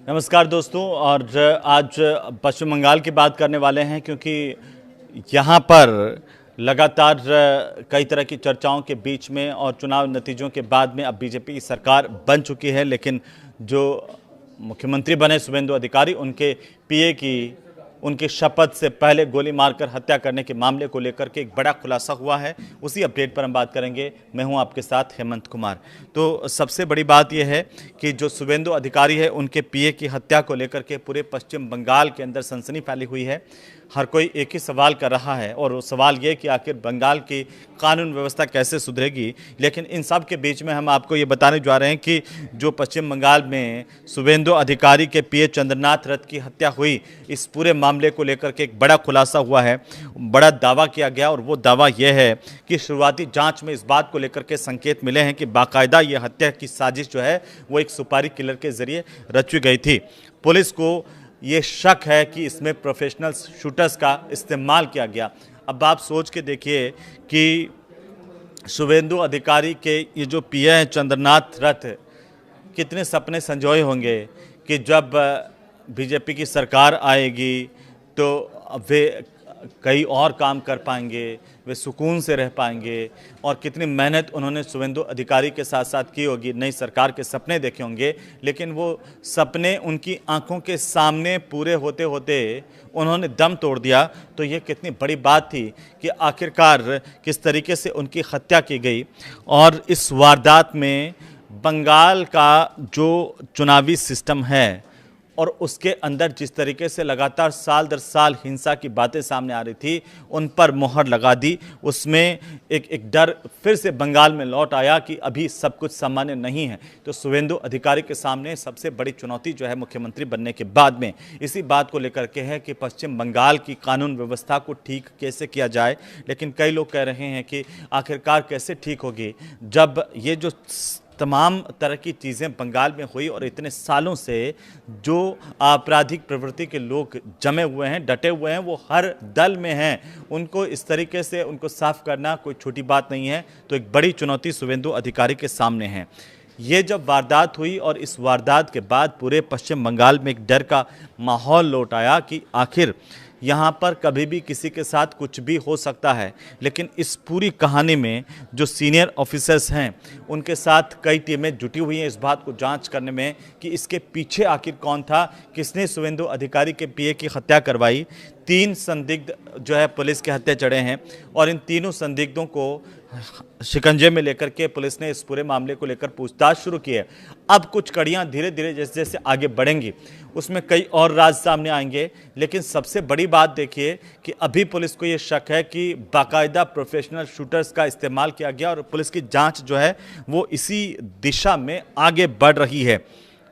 नमस्कार दोस्तों। और आज पश्चिम बंगाल की बात करने वाले हैं क्योंकि यहाँ पर लगातार कई तरह की चर्चाओं के बीच में और चुनाव नतीजों के बाद में अब बीजेपी की सरकार बन चुकी है, लेकिन जो मुख्यमंत्री बने शुभेंदु अधिकारी, उनके पीए की उनकी शपथ से पहले गोली मारकर हत्या करने के मामले को लेकर के एक बड़ा खुलासा हुआ है। उसी अपडेट पर हम बात करेंगे। मैं हूं आपके साथ हेमंत कुमार। तो सबसे बड़ी बात यह है कि जो शुभेंदु अधिकारी है, उनके पीए की हत्या को लेकर के पूरे पश्चिम बंगाल के अंदर सनसनी फैली हुई है। हर कोई एक ही सवाल कर रहा है और वो सवाल ये कि आखिर बंगाल की कानून व्यवस्था कैसे सुधरेगी। लेकिन इन सब के बीच में हम आपको ये बताने जा रहे हैं कि जो पश्चिम बंगाल में शुभेंदु अधिकारी के पीए चंद्रनाथ रथ की हत्या हुई, इस पूरे मामले को लेकर के एक बड़ा खुलासा हुआ है, बड़ा दावा किया गया। और वो दावा यह है कि शुरुआती जांच में इस बात को लेकर के संकेत मिले हैं कि बाकायदा ये हत्या की साजिश जो है वो एक सुपारी किलर के जरिए रची गई थी। पुलिस को ये शक है कि इसमें प्रोफेशनल शूटर्स का इस्तेमाल किया गया। अब आप सोच के देखिए कि शुभेंदु अधिकारी के ये जो पीए हैं चंद्रनाथ रथ, कितने सपने संजोए होंगे कि जब बीजेपी की सरकार आएगी तो वे कई और काम कर पाएंगे, वे सुकून से रह पाएंगे। और कितनी मेहनत उन्होंने शुभेंदु अधिकारी के साथ साथ की होगी, नई सरकार के सपने देखे होंगे, लेकिन वो सपने उनकी आंखों के सामने पूरे होते होते उन्होंने दम तोड़ दिया। तो ये कितनी बड़ी बात थी कि आखिरकार किस तरीके से उनकी हत्या की गई। और इस वारदात में बंगाल का जो चुनावी सिस्टम है और उसके अंदर जिस तरीके से लगातार साल दर साल हिंसा की बातें सामने आ रही थी, उन पर मोहर लगा दी। उसमें एक डर फिर से बंगाल में लौट आया कि अभी सब कुछ सामान्य नहीं है। तो शुभेंदु अधिकारी के सामने सबसे बड़ी चुनौती जो है मुख्यमंत्री बनने के बाद में इसी बात को लेकर के है कि पश्चिम बंगाल की कानून व्यवस्था को ठीक कैसे किया जाए। लेकिन कई लोग कह रहे हैं कि आखिरकार कैसे ठीक होगी जब ये जो तमाम तरह की चीज़ें बंगाल में हुई और इतने सालों से जो आपराधिक प्रवृत्ति के लोग जमे हुए हैं, डटे हुए हैं, वो हर दल में हैं। उनको इस तरीके से उनको साफ करना कोई छोटी बात नहीं है। तो एक बड़ी चुनौती शुभेंदु अधिकारी के सामने है। ये जब वारदात हुई और इस वारदात के बाद पूरे पश्चिम बंगाल में एक डर का माहौल लौट आया कि आखिर यहाँ पर कभी भी किसी के साथ कुछ भी हो सकता है। लेकिन इस पूरी कहानी में जो सीनियर ऑफिसर्स हैं, उनके साथ कई टीमें जुटी हुई हैं इस बात को जांच करने में कि इसके पीछे आखिर कौन था, किसने शुभेंदु अधिकारी के पीए की हत्या करवाई। 3 संदिग्ध जो है पुलिस के हत्या चढ़े हैं और इन तीनों संदिग्धों को शिकंजे में लेकर के पुलिस ने इस पूरे मामले को लेकर पूछताछ शुरू की है। अब कुछ कड़ियां धीरे धीरे जैसे जैसे आगे बढ़ेंगी उसमें कई और राज सामने आएंगे। लेकिन सबसे बड़ी बात देखिए कि अभी पुलिस को ये शक है कि बाकायदा प्रोफेशनल शूटर्स का इस्तेमाल किया गया और पुलिस की जांच जो है वो इसी दिशा में आगे बढ़ रही है।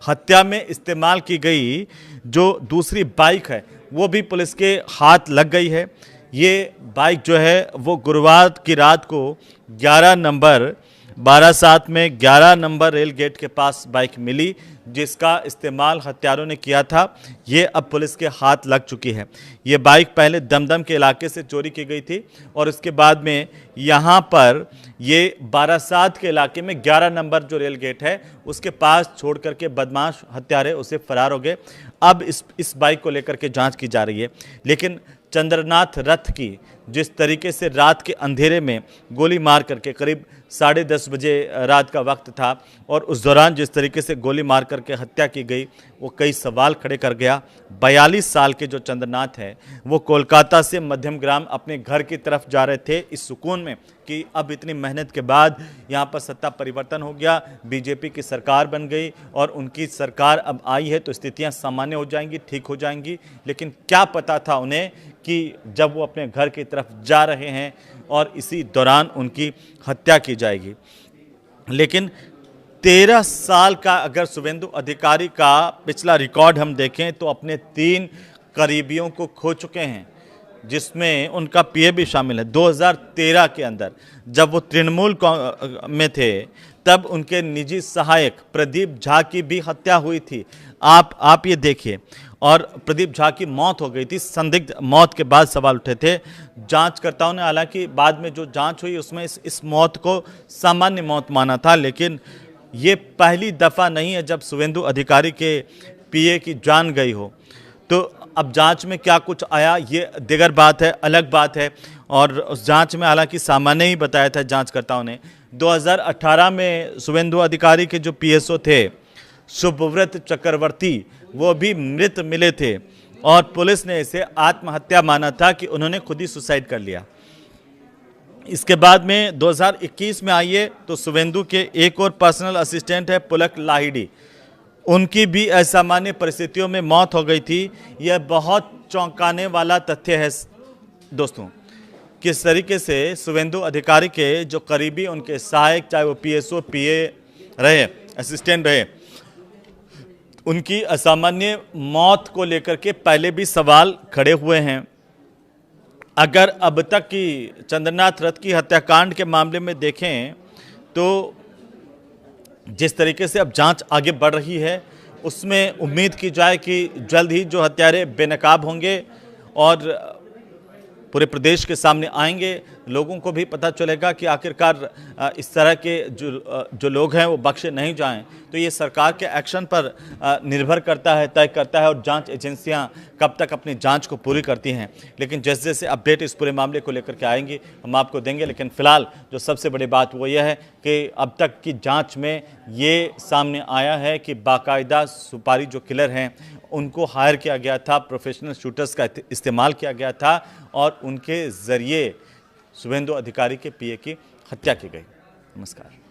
हत्या में इस्तेमाल की गई जो दूसरी बाइक है वो भी पुलिस के हाथ लग गई है। ये बाइक जो है वो गुरुवार की रात को 11 नंबर 12/7 में 11 नंबर रेल गेट के पास बाइक मिली, जिसका इस्तेमाल हत्यारों ने किया था। ये अब पुलिस के हाथ लग चुकी है। ये बाइक पहले दमदम के इलाके से चोरी की गई थी और उसके बाद में यहाँ पर ये 12/7 के इलाके में 11 नंबर जो रेल गेट है उसके पास छोड़ करके बदमाश हत्यारे उसे फरार हो गए। अब इस बाइक को लेकर के जांच की जा रही है। लेकिन चंद्रनाथ रथ की जिस तरीके से रात के अंधेरे में गोली मार करके, करीब 10:30 बजे रात का वक्त था, और उस दौरान जिस तरीके से गोली मार करके हत्या की गई वो कई सवाल खड़े कर गया। 42 साल के जो चंद्रनाथ है वो कोलकाता से मध्यम ग्राम अपने घर की तरफ जा रहे थे इस सुकून में कि अब इतनी मेहनत के बाद यहाँ पर सत्ता परिवर्तन हो गया, बीजेपी की सरकार बन गई और उनकी सरकार अब आई है तो स्थितियाँ सामान्य हो जाएंगी, ठीक हो जाएंगी। लेकिन क्या पता था उन्हें कि जब वो अपने घर की तरफ जा रहे हैं और इसी दौरान उनकी हत्या की जाएगी। लेकिन 13 साल का अगर शुभेंदु अधिकारी का पिछला रिकॉर्ड हम देखें तो अपने 3 करीबियों को खो चुके हैं, जिसमें उनका पीए भी शामिल है। 2013 के अंदर जब वो तृणमूल में थे तब उनके निजी सहायक प्रदीप झा की भी हत्या हुई थी। आप ये देखिए, और प्रदीप झा की मौत हो गई थी। संदिग्ध मौत के बाद सवाल उठे थे। जांचकर्ताओं ने हालांकि बाद में जो जांच हुई उसमें इस मौत को सामान्य मौत माना था। लेकिन ये पहली दफ़ा नहीं है जब शुभेंदु अधिकारी के पीए की जान गई हो। तो अब जांच में क्या कुछ आया ये दिगर बात है, अलग बात है। और उस जांच में हालांकि सामान्य ही बताया था जांचकर्ताओं ने। 2018 में शुभेंदु अधिकारी के जो पीएसओ थे शुभव्रत चक्रवर्ती, वो भी मृत मिले थे और पुलिस ने इसे आत्महत्या माना था कि उन्होंने खुद ही सुसाइड कर लिया। इसके बाद में 2021 में आइए तो शुभेंदु के एक और पर्सनल असिस्टेंट है पुलक लाहिड़ी, उनकी भी असामान्य परिस्थितियों में मौत हो गई थी। यह बहुत चौंकाने वाला तथ्य है दोस्तों, किस तरीके से शुभेंदु अधिकारी के जो करीबी उनके सहायक, चाहे वो पीएसओ, पीए रहे, असिस्टेंट रहे, उनकी असामान्य मौत को लेकर के पहले भी सवाल खड़े हुए हैं। अगर अब तक की चंद्रनाथ रथ की हत्याकांड के मामले में देखें तो जिस तरीके से अब जांच आगे बढ़ रही है उसमें उम्मीद की जाए कि जल्द ही जो हत्यारे बेनकाब होंगे और पूरे प्रदेश के सामने आएंगे। लोगों को भी पता चलेगा कि आखिरकार इस तरह के जो लोग हैं वो बख्शे नहीं जाएं। तो ये सरकार के एक्शन पर निर्भर करता है, तय करता है, और जांच एजेंसियां कब तक अपनी जांच को पूरी करती हैं। लेकिन जैसे जैसे अपडेट इस पूरे मामले को लेकर के आएंगी हम आपको देंगे। लेकिन फिलहाल जो सबसे बड़ी बात वो यह है कि अब तक की जाँच में ये सामने आया है कि बाकायदा सुपारी जो किलर हैं उनको हायर किया गया था, प्रोफेशनल शूटर्स का इस्तेमाल किया गया था और उनके ज़रिए शुभेंदु अधिकारी के पीए की हत्या की गई। नमस्कार।